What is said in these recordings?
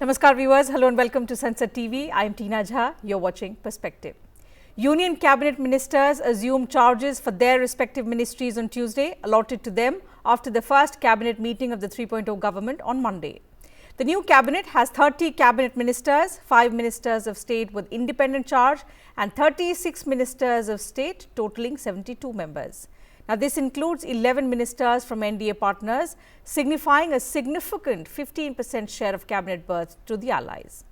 Namaskar viewers, hello and welcome to Sansad TV. I am Tina Jha, you are watching Perspective. Union Cabinet Ministers assumed charges for their respective ministries on Tuesday, allotted to them after the first Cabinet meeting of the 3.0 government on Monday. The new Cabinet has 30 Cabinet Ministers, 5 Ministers of State with independent charge and 36 Ministers of State totaling 72 members. Now, this includes 11 ministers from NDA partners, signifying a significant 15% share of cabinet berths to the allies.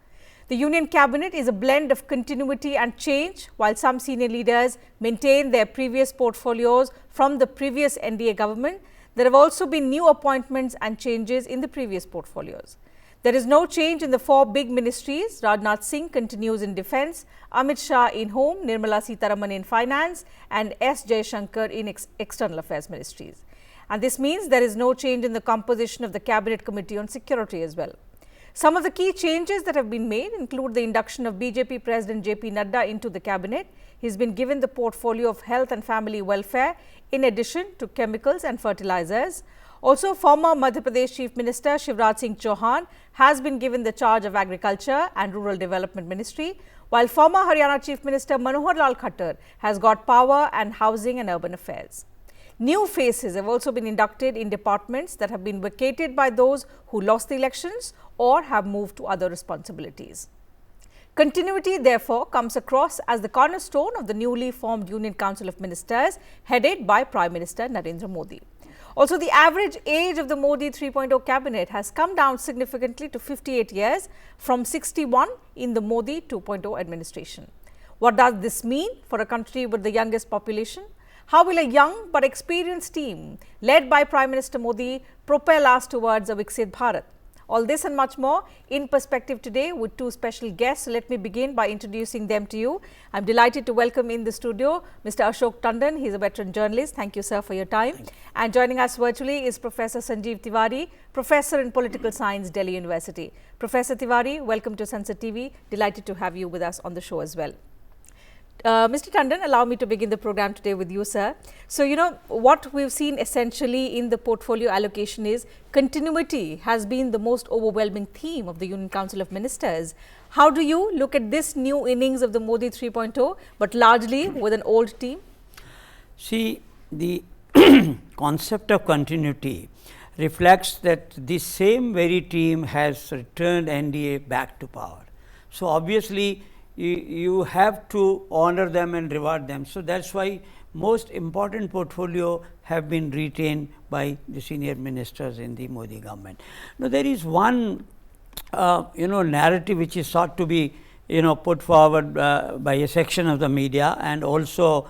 The Union Cabinet is a blend of continuity and change, while some senior leaders maintain their previous portfolios from the previous NDA government. There have also been new appointments and changes in the previous portfolios. There is no change in the 4 big ministries. Rajnath Singh continues in defence, Amit Shah in home, Nirmala Sitharaman in finance and S. Jaishankar in external affairs ministries. And this means there is no change in the composition of the Cabinet Committee on Security as well. Some of the key changes that have been made include the induction of BJP President JP Nadda into the Cabinet. He has been given the portfolio of health and family welfare in addition to chemicals and fertilizers. Also, former Madhya Pradesh Chief Minister Shivraj Singh Chauhan has been given the charge of Agriculture and Rural Development Ministry, while former Haryana Chief Minister Manohar Lal Khattar has got Power and Housing and Urban Affairs. New faces have also been inducted in departments that have been vacated by those who lost the elections or have moved to other responsibilities. Continuity, therefore, comes across as the cornerstone of the newly formed Union Council of Ministers headed by Prime Minister Narendra Modi. Also, the average age of the Modi 3.0 cabinet has come down significantly to 58 years from 61 in the Modi 2.0 administration. What does this mean for a country with the youngest population? How will a young but experienced team led by Prime Minister Modi propel us towards a Viksit Bharat? All this and much more in Perspective today with 2 special guests. So let me begin by introducing them to you. I'm delighted to welcome in the studio Mr. Ashok Tandon. He's a veteran journalist. Thank you, sir, for your time. And joining us virtually is Professor Sanjeev Tiwari, Professor in Political Science, Delhi University. Professor Tiwari, welcome to Sansad TV. Delighted to have you with us on the show as well. Mr. Tandon, allow me to begin the program today with you, sir. So, what we've seen essentially in the portfolio allocation is continuity has been the most overwhelming theme of the Union Council of Ministers. How do you look at this new innings of the Modi 3.0, but largely with an old team? See, the concept of continuity reflects that the same very team has returned NDA back to power. So, obviously, you have to honor them and reward them. So, that is why most important portfolio have been retained by the senior ministers in the Modi government. Now, there is one narrative which is sought to be put forward by a section of the media and also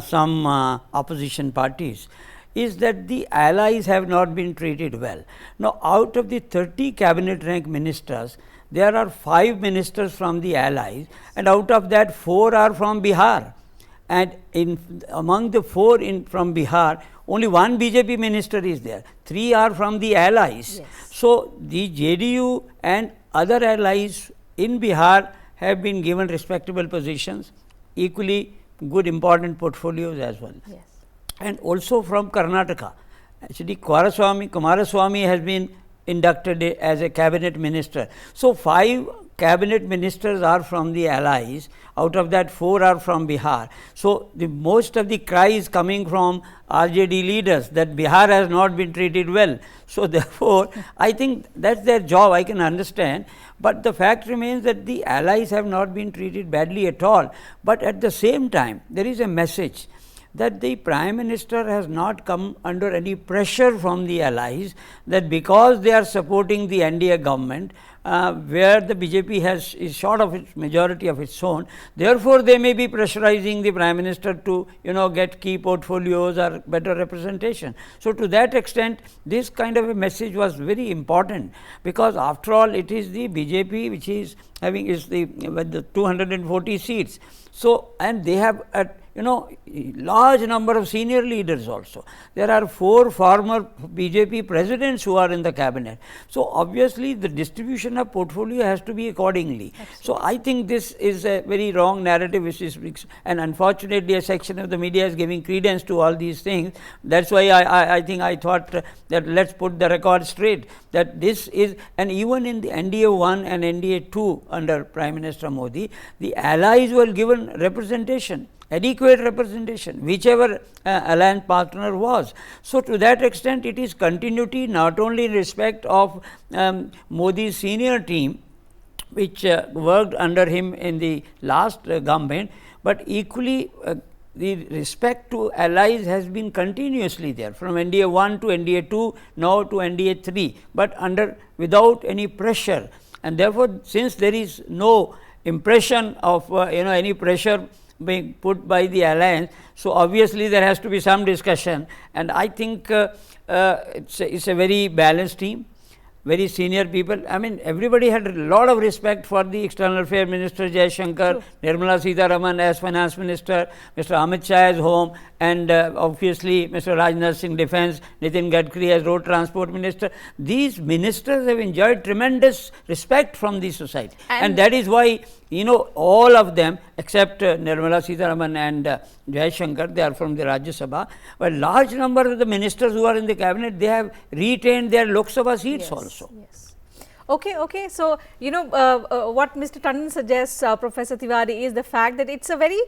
some opposition parties, is that the allies have not been treated well. Now, out of the 30 cabinet rank ministers, there are 5 ministers from the allies, and out of that 4 are from Bihar, and among the 4 from Bihar, only 1 BJP minister is there, 3 are from the allies. Yes. So, the JDU and other allies in Bihar have been given respectable positions, equally good important portfolios as well. Yes. And also from Karnataka, actually Kumaraswamy has been inducted as a cabinet minister. So, 5 cabinet ministers are from the allies, out of that 4 are from Bihar. So, the most of the cry is coming from RJD leaders that Bihar has not been treated well. So, therefore, I think that is their job, I can understand, but the fact remains that the allies have not been treated badly at all. But at the same time, there is a message that the Prime Minister has not come under any pressure from the allies, that because they are supporting the NDA government, where the BJP is short of its majority of its own, therefore, they may be pressurizing the Prime Minister to get key portfolios or better representation. So, to that extent, this kind of a message was very important, because after all it is the BJP which is having with the 240 seats. So, and they have large number of senior leaders also. There are 4 former BJP presidents who are in the cabinet. So, obviously, the distribution of portfolio has to be accordingly. Absolutely. So, I think this is a very wrong narrative which is, and unfortunately a section of the media is giving credence to all these things. That is why I think I thought that let us put the record straight, that this is, and even in the NDA 1 and NDA 2 under Prime Minister Modi, the allies were given representation, adequate representation, whichever alliance partner was. So, to that extent it is continuity not only in respect of Modi's senior team which worked under him in the last government, but equally the respect to allies has been continuously there from NDA 1 to NDA 2, now to NDA 3, but without any pressure. And therefore, since there is no impression of any pressure being put by the alliance, so obviously there has to be some discussion, and I think it's a very balanced team, very senior people. I mean, everybody had a lot of respect for the External Affairs Minister Jaishankar, Nirmala Sitharaman as Finance Minister, Mr. Amit Shah as Home, and obviously Mr. Rajnath Singh Defence, Nitin Gadkari as Road Transport Minister. These ministers have enjoyed tremendous respect from the society, and that is why all of them except Nirmala Sitharaman and Jaishankar, they are from the Rajya Sabha, but large number of the ministers who are in the cabinet, they have retained their Lok Sabha seats also. Yes. Okay. So, what Mr. Tandon suggests, Professor Tiwari, is the fact that it's a very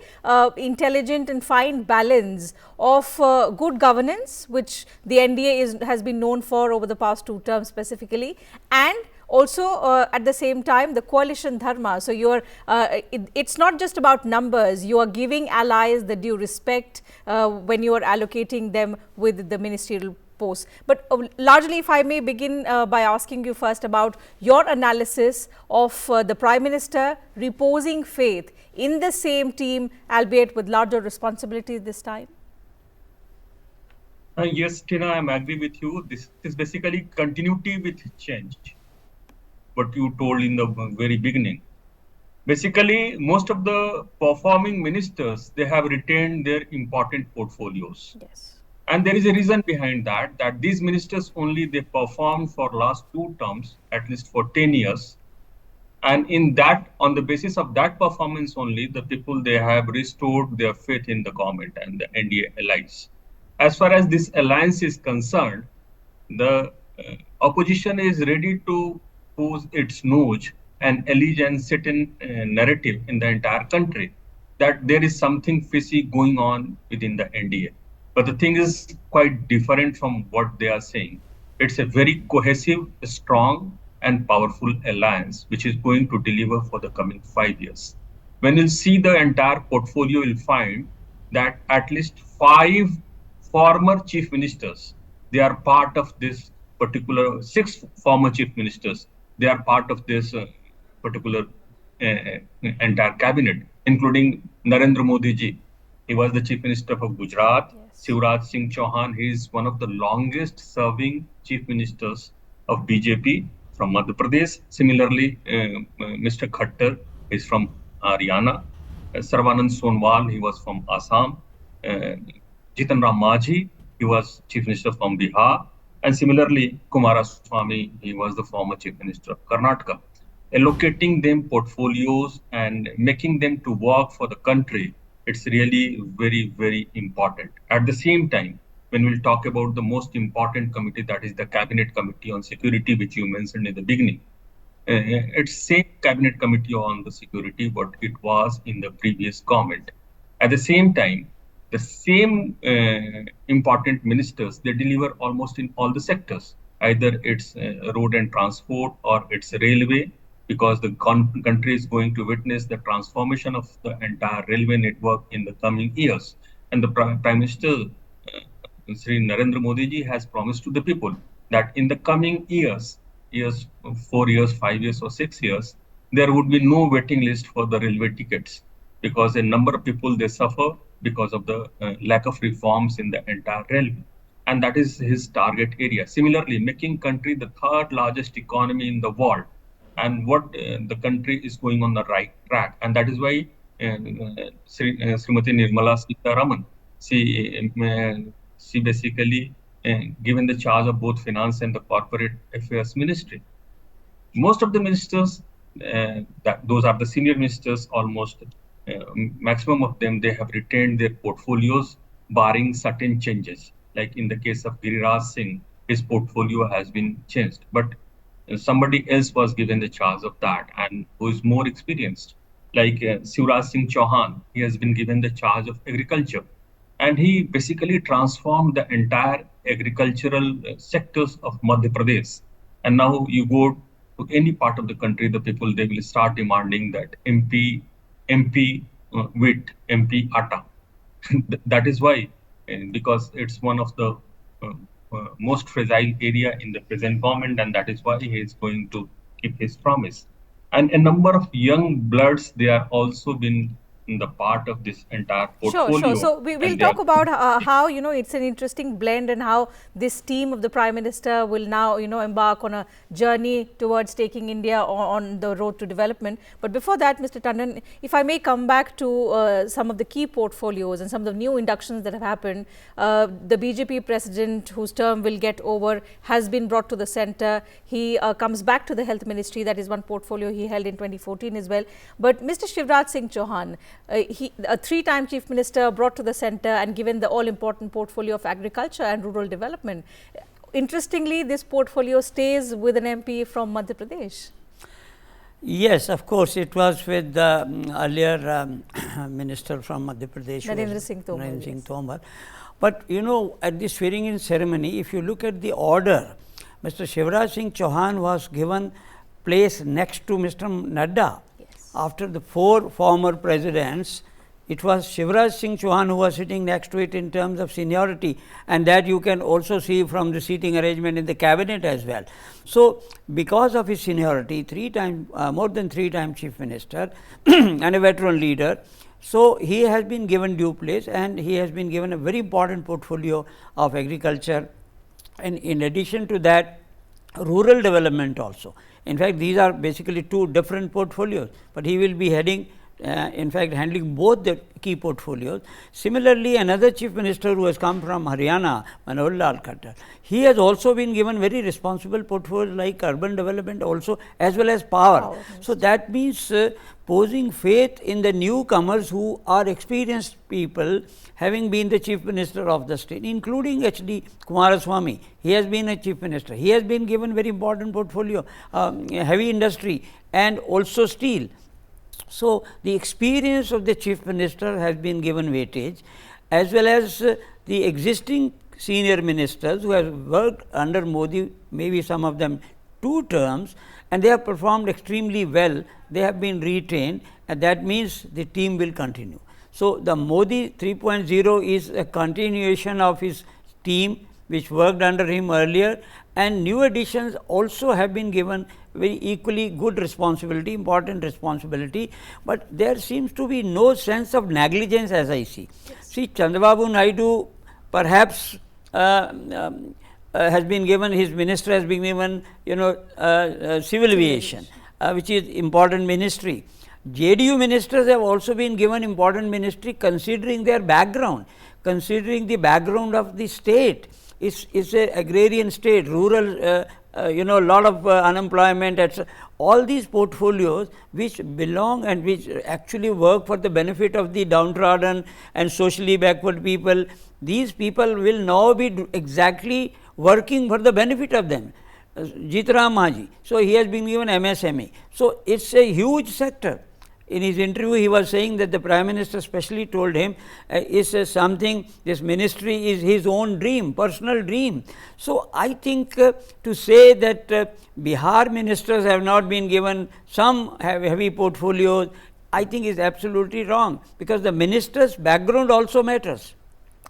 intelligent and fine balance of good governance, which the NDA has been known for over the past 2 terms specifically, and also at the same time the coalition dharma. So, it's not just about numbers, you are giving allies the due respect when you are allocating them with the ministerial posts. But largely, if I may begin by asking you first about your analysis of the Prime Minister reposing faith in the same team, albeit with larger responsibilities this time. Yes, Tina, I am agree with you. This is basically continuity with change, what you told in the very beginning. Basically, most of the performing ministers, they have retained their important portfolios. Yes. And there is a reason behind that, that these ministers only they performed for last 2 terms, at least for 10 years. And on the basis of that performance only, the people, they have restored their faith in the government and the NDA alliance. As far as this alliance is concerned, the opposition is ready to pose its nose and allegiance certain narrative in the entire country that there is something fishy going on within the NDA. But the thing is quite different from what they are saying. It's a very cohesive, strong and powerful alliance which is going to deliver for the coming 5 years. When you see the entire portfolio, you'll find that at least 5 former chief ministers, they are part of this particular 6 former chief ministers, they are part of this particular entire cabinet, including Narendra Modi ji. He was the chief minister of Gujarat. Yes. Shivraj Singh Chauhan, he is one of the longest serving chief ministers of BJP from Madhya Pradesh. Similarly, Mr. Khattar is from Haryana. Sarvanand Sonowal, he was from Assam. Jitan Ram Majhi, he was chief minister from Bihar. And similarly, Kumaraswamy, he was the former chief minister of Karnataka. Allocating them portfolios and making them to work for the country, it's really very, very important. At the same time, when we'll talk about the most important committee, that is the Cabinet Committee on Security, which you mentioned in the beginning, it's same Cabinet Committee on the security what it was in the previous government. At the same time, the same important ministers, they deliver almost in all the sectors. Either it's road and transport or it's railway, because the country is going to witness the transformation of the entire railway network in the coming years. And the Prime Minister, Sri Narendra Modi ji, has promised to the people that in the coming years, 4 years, 5 years or 6 years, there would be no waiting list for the railway tickets, because a number of people, they suffer because of the lack of reforms in the entire railway. And that is his target area. Similarly, making country the 3rd largest economy in the world, and what the country is going on the right track. And that is why Srimati Nirmala Sitharaman. She basically given the charge of both finance and the corporate affairs ministry. Most of the ministers, those are the senior ministers, almost maximum of them, they have retained their portfolios, barring certain changes. Like in the case of Giriraj Singh, his portfolio has been changed, but somebody else was given the charge of that and who is more experienced. Like Shivraj Singh Chauhan, he has been given the charge of agriculture, and he basically transformed the entire agricultural sectors of Madhya Pradesh. And now you go to any part of the country, the people, they will start demanding that MP wheat, MP atta. That is why, because it's one of the uh, most fragile area in the present government, and that is why he is going to keep his promise. And a number of young bloods, they are also been in the part of this entire Sure, sure. portfolio. So we will And they are talk about how, you know, it's an interesting blend, and how this team of the Prime Minister will now, you know, embark on a journey towards taking India on the road to development. But before that, Mr. Tandon, if I may come back to some of the key portfolios and some of the new inductions that have happened. The BJP president, whose term will get over, has been brought to the centre. He comes back to the health ministry. That is one portfolio he held in 2014 as well. But Mr. Shivraj Singh Chauhan, a three-time chief minister, brought to the centre and given the all-important portfolio of agriculture and rural development. Interestingly, this portfolio stays with an MP from Madhya Pradesh. Yes, of course, it was with the earlier minister from Madhya Pradesh, Narendra Singh Tomar. Narendra Singh Tomar. But you know, at the swearing-in ceremony, if you look at the order, Mr. Shivraj Singh Chauhan was given place next to Mr. Nadda. Yes. After the four former presidents, it was Shivraj Singh Chauhan who was sitting next to it in terms of seniority, and that you can also see from the seating arrangement in the cabinet as well. So, because of his seniority, more than three time chief minister and a veteran leader, so he has been given due place, and he has been given a very important portfolio of agriculture, and in addition to that, rural development also. In fact, these are basically two different portfolios, but he will be heading in fact handling both the key portfolios. Similarly, another chief minister who has come from Haryana, Manohar Lal Khattar, he has also been given very responsible portfolios like urban development also, as well as power. So, that means posing faith in the newcomers who are experienced people, having been the chief minister of the state, including H.D. Kumaraswamy. He has been a chief minister. He has been given very important portfolio, heavy industry and also steel. So, the experience of the chief minister has been given weightage, as well as the existing senior ministers who have worked under Modi, maybe some of them 2 terms, and they have performed extremely well. They have been retained, and that means the team will continue. So, the Modi 3.0 is a continuation of his team which worked under him earlier, and new additions also have been given very equally good responsibility, important responsibility, but there seems to be no sense of negligence as I see. Yes. See, Chandrababu Naidu perhaps has been given, his minister has been given, you know, civil aviation, which is important ministry. JDU ministers have also been given important ministry considering their background, considering the background of the state. It's a agrarian state, rural, you know, lot of unemployment, etc. All these portfolios which belong and which actually work for the benefit of the downtrodden and socially backward people, these people will now be exactly working for the benefit of them. Jitram Maji, so he has been given MSME. So, it's a huge sector. In his interview, he was saying that the Prime Minister specially told him is something, this ministry is his own dream, personal dream. So, I think to say that Bihar ministers have not been given some heavy portfolios, I think is absolutely wrong, because the minister's background also matters.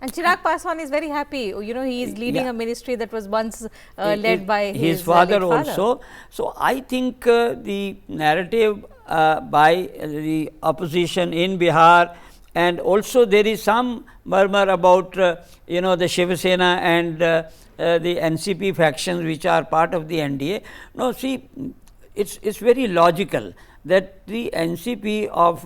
And Chirag Paswan is very happy. You know, he is leading a ministry that was once led by his father also. So, I think the narrative by the opposition in Bihar, and also there is some murmur about you know, the Shiv Sena and the NCP factions which are part of the NDA. Now, see, it's very logical that the NCP of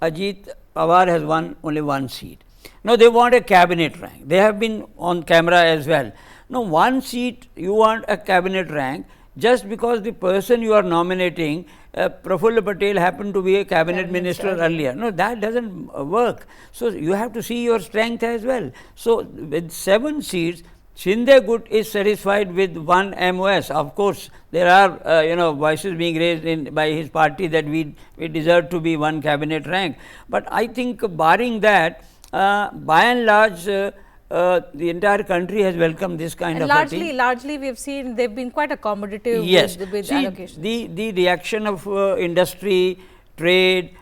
Ajit Pawar has won only one seat. Now they want a cabinet rank. They have been on camera as well. Now one seat you want a cabinet rank just because the person you are nominating, Prafulla Patel, happened to be a cabinet minister earlier. No, that doesn't work. So you have to see your strength as well. So with 7 seats, Shinde Gut is satisfied with one MOS. Of course, there are voices being raised by his party that we deserve to be one cabinet rank. But I think barring that, by and large, the entire country has welcomed this kind of a thing. Largely, we have seen they've been quite accommodative Yes. with See, allocations. the reaction of industry, trade,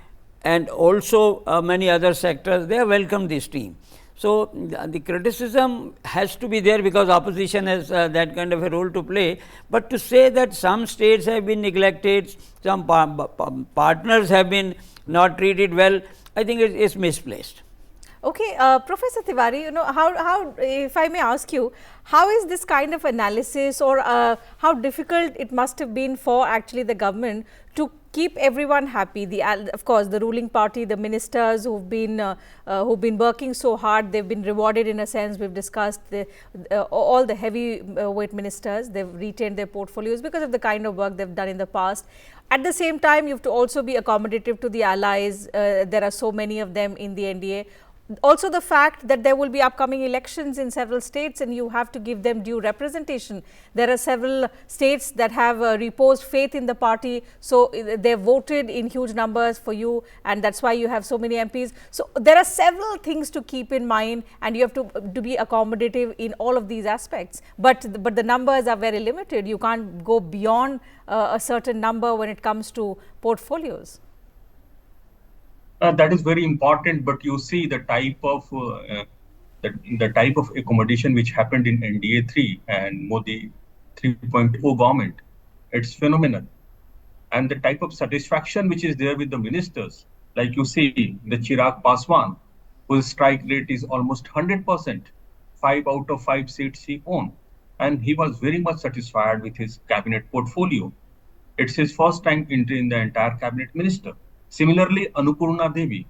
and also many other sectors, they have welcomed this team. So the criticism has to be there because opposition has that kind of a role to play. But to say that some states have been neglected, some partners have been not treated well, I think it is misplaced. Okay, Professor Tiwari, how, if I may ask you, how is this kind of analysis, or how difficult it must have been for actually the government to keep everyone happy? Of course, the ruling party, the ministers who've been working so hard, they've been rewarded in a sense. We've discussed all the heavyweight ministers. They've retained their portfolios because of the kind of work they've done in the past. At the same time, you have to also be accommodative to the allies. There are so many of them in the NDA. Also the fact that there will be upcoming elections in several states and you have to give them due representation. There are several states that have reposed faith in the party, so they have voted in huge numbers for you, and that's why you have so many MPs. So there are several things to keep in mind, and you have to be accommodative in all of these aspects. But the numbers are very limited. You can't go beyond a certain number when it comes to portfolios. That is very important, but you see the type of accommodation which happened in NDA 3 and Modi 3.0 government, it's phenomenal. And the type of satisfaction which is there with the ministers, like you see the Chirag Paswan, whose strike rate is almost 100%, 5 out of 5 seats he won, and he was very much satisfied with his cabinet portfolio. It's his first time entry in the entire cabinet minister. Similarly, Annapurna Devi,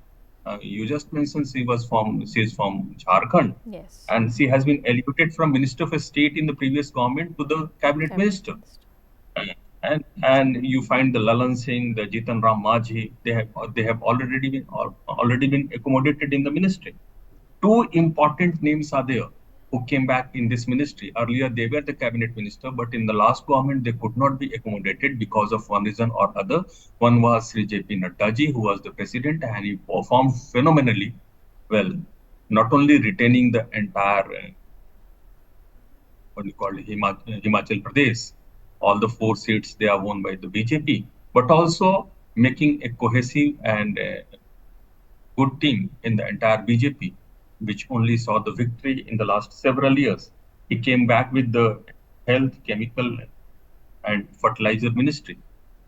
you just mentioned she is from Jharkhand, yes, and she has been elevated from Minister of State in the previous government to the cabinet minister. And you find the Lalan Singh, the Jitan Ram Majhi, they have already been accommodated in the ministry. 2 important names are there who came back in this ministry. Earlier, they were the cabinet minister, but in the last government, they could not be accommodated because of one reason or other. One was Sri J.P. Naddaji, who was the president, and he performed phenomenally well, not only retaining the entire, Himachal Pradesh, all the 4 seats they are won by the BJP, but also making a cohesive and good team in the entire BJP, which only saw the victory in the last several years. He came back with the health, chemical, and fertilizer ministry.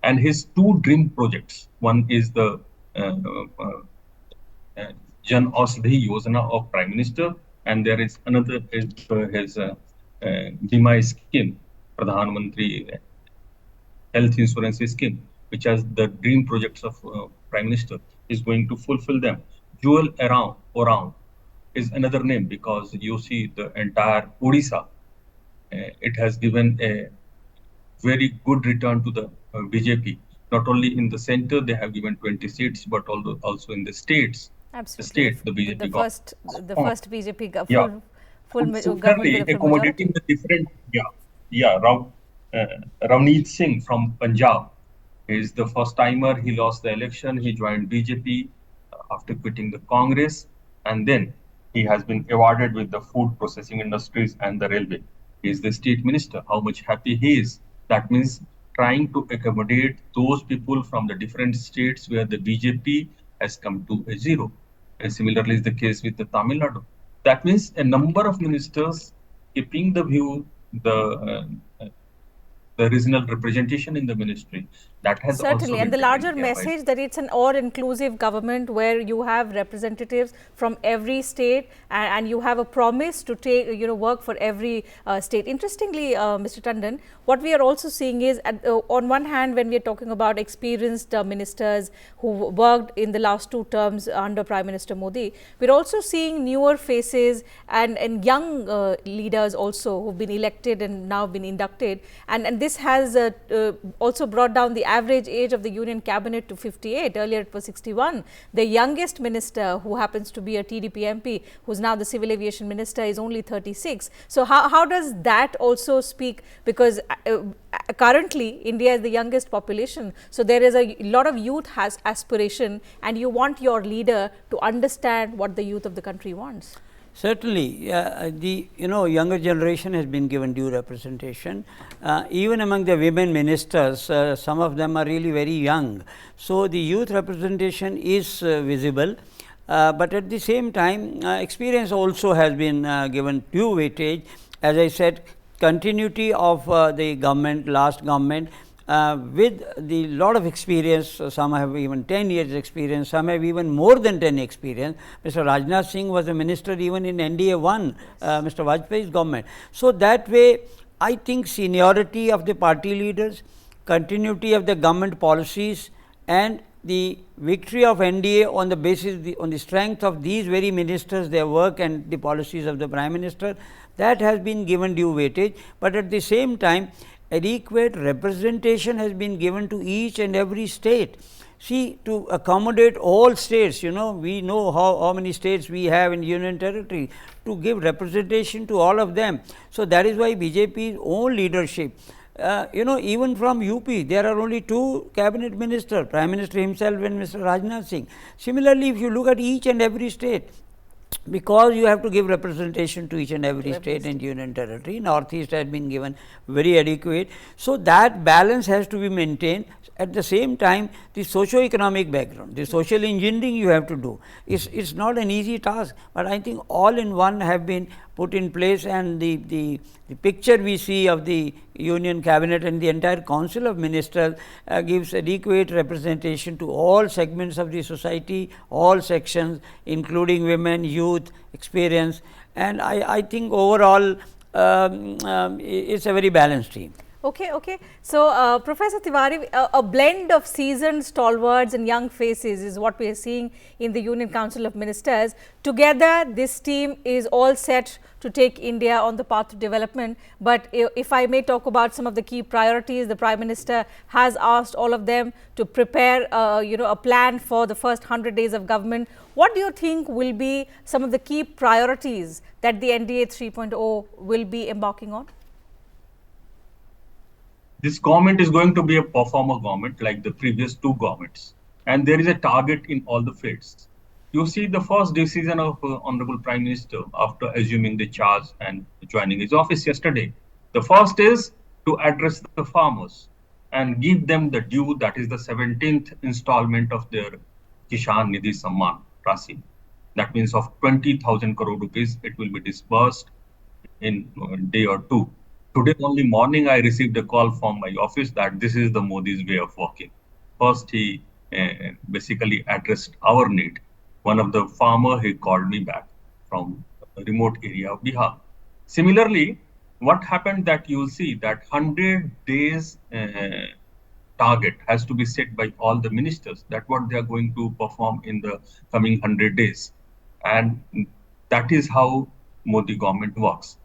And his 2 dream projects, one is the Jan Aushadhi Yojana of Prime Minister, and there is another is his Bima scheme, Pradhan Mantri Health Insurance Scheme, which has the dream projects of Prime Minister, is going to fulfill them. Jewel Around is another name because you see the entire Odisha, it has given a very good return to the BJP. Not only in the center, they have given 20 seats, but also in the states. Absolutely. The BJP the first BJP full government accommodating the different. Ravneet Singh from Punjab is the first timer. He lost the election. He joined BJP after quitting the Congress, and then he has been awarded with the food processing industries and the railway. He is the state minister. How much happy he is. That means trying to accommodate those people from the different states where the BJP has come to a zero. And similarly is the case with the Tamil Nadu. That means a number of ministers keeping the view, the the regional representation in the ministry. That has also Certainly, been and the taken larger care by. message that it's an all-inclusive government where you have representatives from every state, and you have a promise to take, work for every state. Interestingly, Mr. Tandon, what we are also seeing is, on one hand, when we are talking about experienced ministers who worked in the last 2 terms under Prime Minister Modi, we're also seeing newer faces and young leaders also who've been elected and now been inducted, and this has also brought down the average age of the Union Cabinet to 58. Earlier it was 61. The youngest minister, who happens to be a TDP MP, who's now the Civil Aviation Minister, is only 36. So how does that also speak? Because currently India is the youngest population, so there is a lot of youth has aspiration, and you want your leader to understand what the youth of the country wants. Certainly, the younger generation has been given due representation. Even among the women ministers, some of them are really very young. So the youth representation is visible, but at the same time, experience also has been given due weightage. As I said, continuity of the government, last government, with the lot of experience. Some have even 10 years experience, some have even more than 10 experience. Mr. Rajnath Singh was a minister even in NDA 1, Mr. Vajpayee's government. So that way, I think seniority of the party leaders, continuity of the government policies, and the victory of NDA on the basis, on the strength of these very ministers, their work and the policies of the Prime Minister, that has been given due weightage. But at the same time, adequate representation has been given to each and every state. See, to accommodate all states, we know how many states we have in Union Territory, to give representation to all of them. So that is why BJP's own leadership, even from UP, there are only 2 cabinet ministers, Prime Minister himself and Mr. Rajnath Singh. Similarly, if you look at each and every state, because you have to give representation to each and every state and union territory, Northeast has been given very adequate. So that balance has to be maintained. At the same time, the socio-economic background, the social engineering you have to do, it's not an easy task, but I think all in one have been put in place, and the picture we see of the Union Cabinet and the entire Council of Ministers gives adequate representation to all segments of the society, all sections, including women, youth, experience, and I think overall it's a very balanced team. Okay. So, Professor Tiwari, a blend of seasoned stalwarts and young faces is what we are seeing in the Union Council of Ministers. Together, this team is all set to take India on the path to development. But if I may talk about some of the key priorities, the Prime Minister has asked all of them to prepare, a plan for the first 100 days of government. What do you think will be some of the key priorities that the NDA 3.0 will be embarking on? This government is going to be a performer government like the previous 2 governments, and there is a target in all the fields. You see the first decision of Honorable Prime Minister after assuming the charge and joining his office yesterday. The first is to address the farmers and give them the due, that is the 17th installment of their Kishan Nidhi Samman Rasi. That means of 20,000 crore rupees, it will be disbursed in a day or 2. Today only morning I received a call from my office that this is the Modi's way of working. First he basically addressed our need. One of the farmer, he called me back from a remote area of Bihar. Similarly, what happened that you will see that 100 days target has to be set by all the ministers. That what they are going to perform in the coming 100 days. And that is how Modi government works.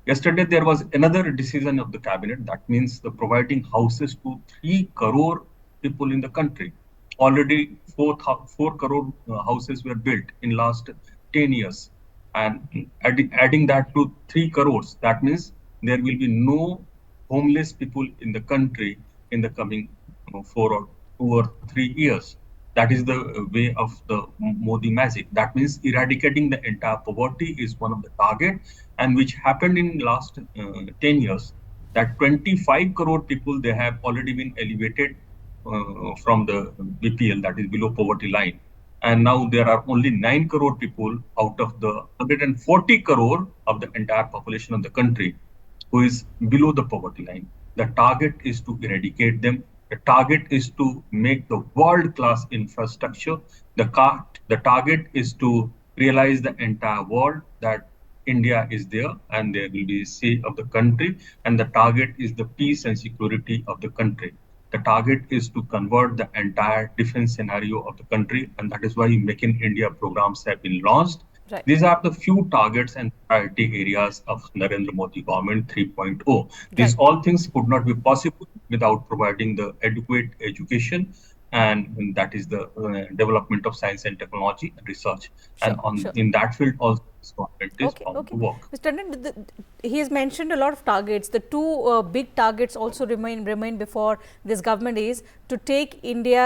Yesterday, there was another decision of the cabinet. That means the providing houses to 3 crore people in the country. Already 4 crore houses were built in last 10 years. And adding that to 3 crores, that means there will be no homeless people in the country in the coming 2 or 3 years. That is the way of the Modi magic. That means eradicating the entire poverty is one of the target, and which happened in last 10 years. That 25 crore people, they have already been elevated from the BPL, that is below poverty line. And now there are only 9 crore people out of the 140 crore of the entire population of the country who is below the poverty line. The target is to eradicate them. The target is to make the world-class infrastructure. The target is to realize the entire world that India is there and there will be a say of the country, and the target is the peace and security of the country. The target is to convert the entire defense scenario of the country, and that is why Make in India programs have been launched. Right. These are the few targets and priority areas of Narendra Modi government 3.0. These all things could not be possible without providing the adequate education, and that is the development of science and technology and research. And in that field also this government is bound to work. Mr. Tandon, he has mentioned a lot of targets. The two big targets also remain before this government is to take India,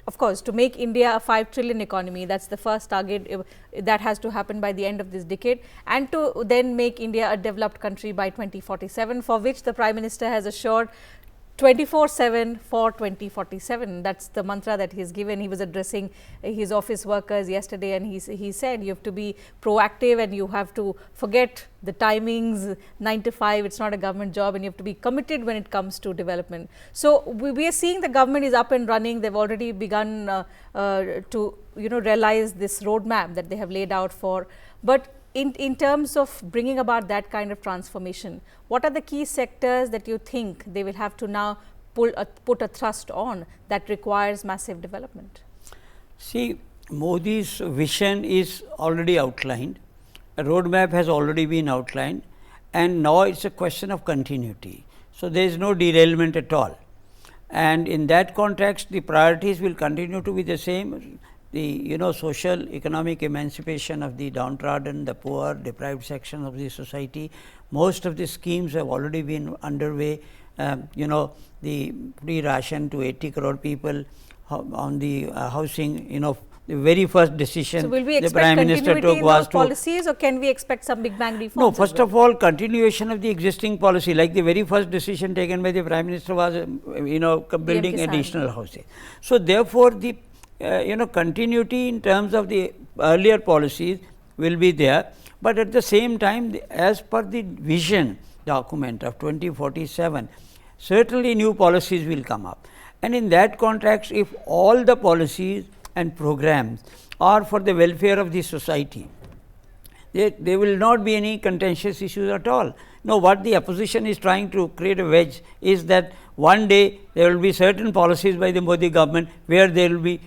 of course, to make India a 5 trillion economy. That's the first target that has to happen by the end of this decade, and to then make India a developed country by 2047, for which the Prime Minister has assured 24/7 for 2047. That's the mantra that he's given. He was addressing his office workers yesterday, and he said you have to be proactive and you have to forget the timings, 9 to 5, it's not a government job, and you have to be committed when it comes to development. So we are seeing the government is up and running. They've already begun to realize this roadmap that they have laid out for. But in terms of bringing about that kind of transformation, what are the key sectors that you think they will have to now put a thrust on that requires massive development? See, Modi's vision is already outlined, a roadmap has already been outlined, and now it's a question of continuity. So, there is no derailment at all, and in that context the priorities will continue to be the same. The social economic emancipation of the downtrodden, the poor, deprived section of the society. Most of the schemes have already been underway. The free ration to 80 crore people on the housing. The very first decision the Prime Minister took was to policies, or can we expect some big bang reforms? No, first of all, continuation of the existing policy, like the very first decision taken by the Prime Minister was building additional houses. So therefore the continuity in terms of the earlier policies will be there, but at the same time, as per the vision document of 2047, certainly new policies will come up. And in that context, if all the policies and programs are for the welfare of the society, there will not be any contentious issues at all. No, what the opposition is trying to create a wedge is that one day there will be certain policies by the Modi government where there will be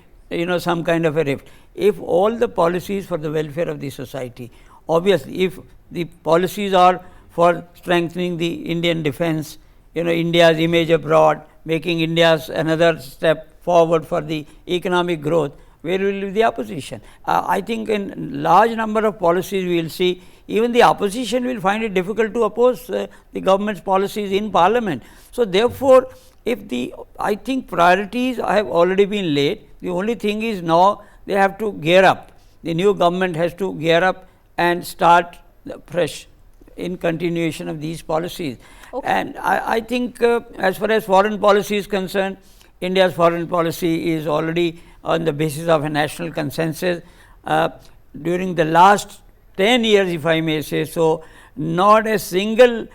some kind of a rift. If all the policies for the welfare of the society, obviously if the policies are for strengthening the Indian defense, India's image abroad, making India's another step forward for the economic growth, where will be the opposition? I think in large number of policies we will see even the opposition will find it difficult to oppose the government's policies in parliament. So therefore, I think priorities have already been laid. The only thing is now they have to gear up. The new government has to gear up and start fresh in continuation of these policies. Okay. And I think as far as foreign policy is concerned, India's foreign policy is already on the basis of a national consensus. During the last 10 years, if I may say so, not a single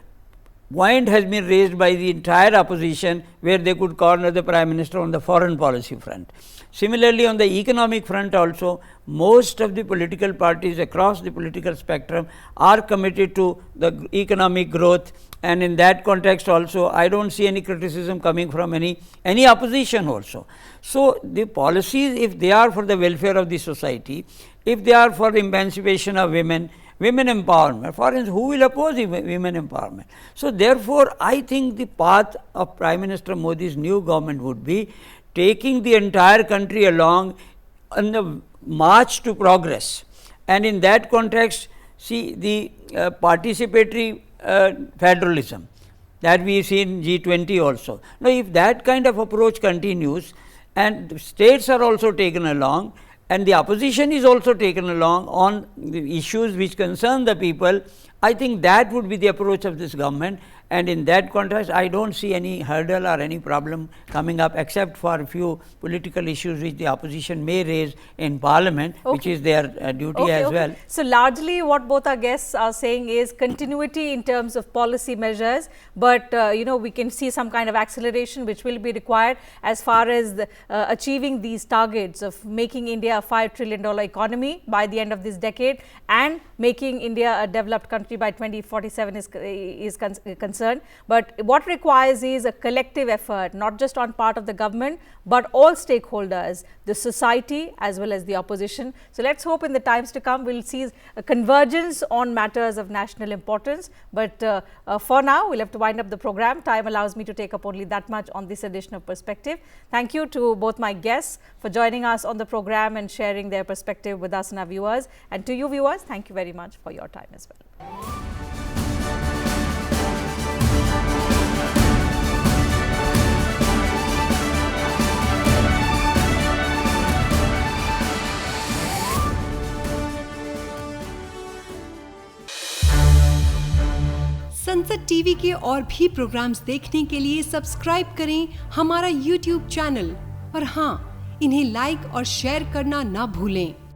point has been raised by the entire opposition where they could corner the Prime Minister on the foreign policy front. Similarly, on the economic front also, most of the political parties across the political spectrum are committed to the economic growth, and in that context also I do not see any criticism coming from any opposition also. So the policies, if they are for the welfare of the society, if they are for the emancipation of women empowerment, for instance, who will oppose women empowerment? So therefore, I think the path of Prime Minister Modi's new government would be taking the entire country along on the march to progress, and in that context, see the participatory federalism that we see in G20 also. Now, if that kind of approach continues and the states are also taken along and the opposition is also taken along on the issues which concern the people, I think that would be the approach of this government, and in that context, I don't see any hurdle or any problem coming up, except for a few political issues which the opposition may raise in Parliament, which is their duty as well. So largely, what both our guests are saying is continuity in terms of policy measures, but we can see some kind of acceleration which will be required as far as achieving these targets of making India a $5 trillion economy by the end of this decade and making India a developed country by 2047 is concerned. But what requires is a collective effort, not just on part of the government, but all stakeholders, the society as well as the opposition. So let's hope in the times to come we'll see a convergence on matters of national importance. But for now, we'll have to wind up the program. Time allows me to take up only that much on this edition of Perspective. Thank you to both my guests for joining us on the program and sharing their perspective with us and our viewers. And to you viewers, thank you very much for your time as well. संसद TV के और भी programmes देखने के लिए subscribe करें हमारा YouTube channel और हाँ, इन्हें लाइक और शेयर करना ना भूलें।